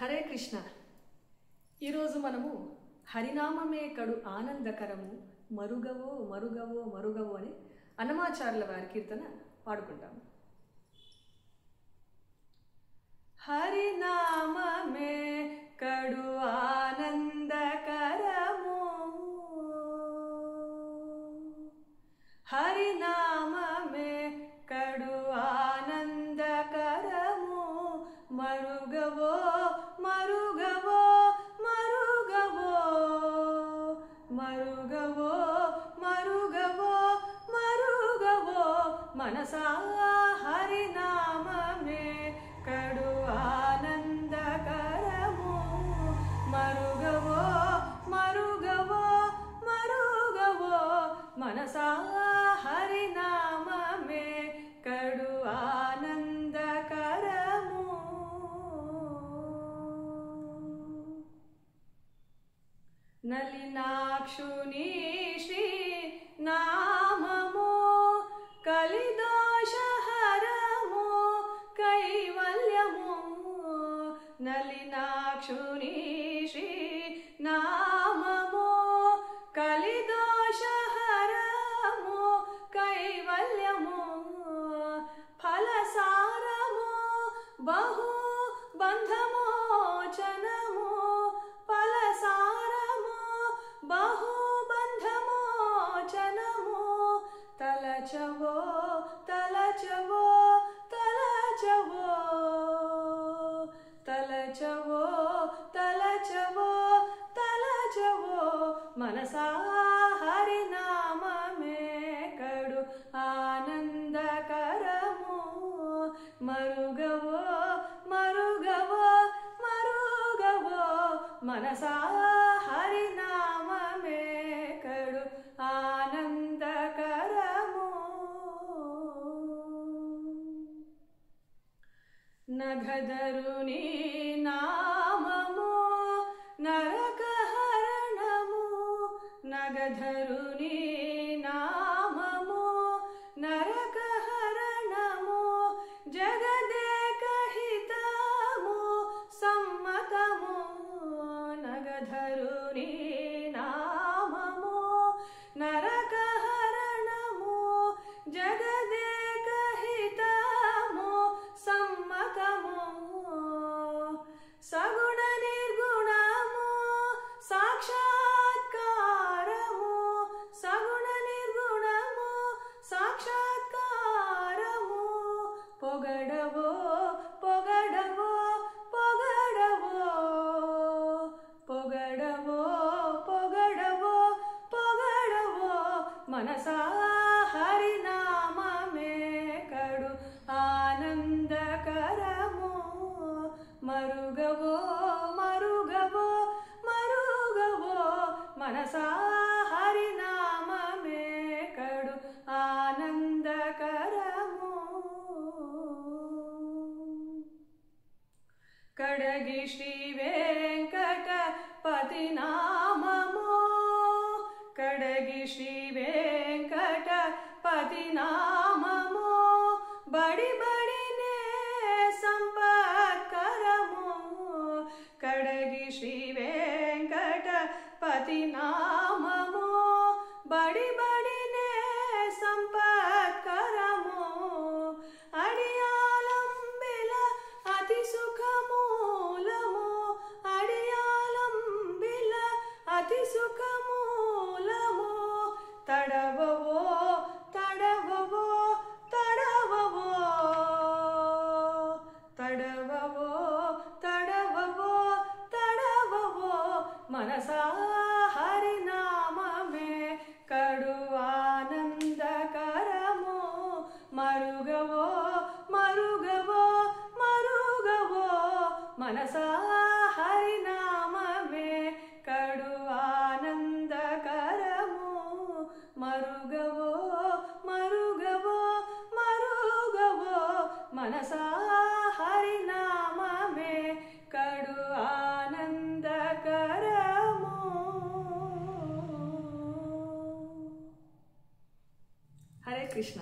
హరే కృష్ణ. ఈరోజు మనము హరినామమే కడు ఆనందకరము మరుగవో మరుగవో మరుగవో అని అన్నమాచార్యుల వారి కీర్తన పాడుకుంటాము. హరినామమే కడు ఆనందకరము, హరినామమే కడు ఆనందకరము, మరుగవో మరుగవో మరుగవో మరుగవో మరుగవో మరుగవో మనసా హరినామమే కడు ఆనందకరము, మరుగవో మరుగవో మరుగవో మనసా హరినామమే కడు ఆనందకరము. నలినాక్షుని శ్రీ నామము కలిదోషహరము కైవల్యము, నలినాక్షుని శ్రీ నామము కలిదోషహరము కైవల్యము, ఫలసారము బహు బంధమోచనము, ఫలసారము బహు బంధమోచనము, తలచవో తలచవో తలచవో తలచవో తలచవో తలచవో మనసా హరినామమే కడు ఆనందకరము, మరుగవో మరుగవో మరుగవో మనసా హరినామమే కడు ఆనందకరము. నగధరుని నామము నరకహరణము, నగధరుని నామము నరకహరణము, జగదేకహితము సమ్మతము, నగధరుని నామము నరకహరణము, జగదేకహితము సమ్మతము, సగుణ నిర్గుణము సాక్షాత్కారము, సగుణ నిర్గుణము సాక్షాత్కారము, పొగడవో పొగడవో పొగడవో పొగడవో పొగడవో పొగడవో మనసా హరినామమే కడు ఆనందకరము, మరుగవో మరుగవో మరుగవో మనసా హరినామమే కడు ఆనందకరము. కడగి శ్రీ వెంకటపతి నామము, కడగి శ్రీ వెంకటపతి నామము, బడి బడినే సంపత్కరము, కడగి శ్రీ వెంకటపతి నామము, బడి బడినే సంపత్కరము, అడియాలంబిల అతి సుఖమూలము, అడియాలంబిల అతి సుఖమూలము, తడవవో తడవవో తడవవో తడవవో తడవవో తడవవో మనసా హరినామమే కడు ఆనందకరము, మరుగవో మరుగవో మరుగవో మనసా హరినామమే కడు ఆనందకరము, మరుగవో మరుగవో మరుగవో మనసా హరినామమే కడు ఆనందకరము. హరే కృష్ణ.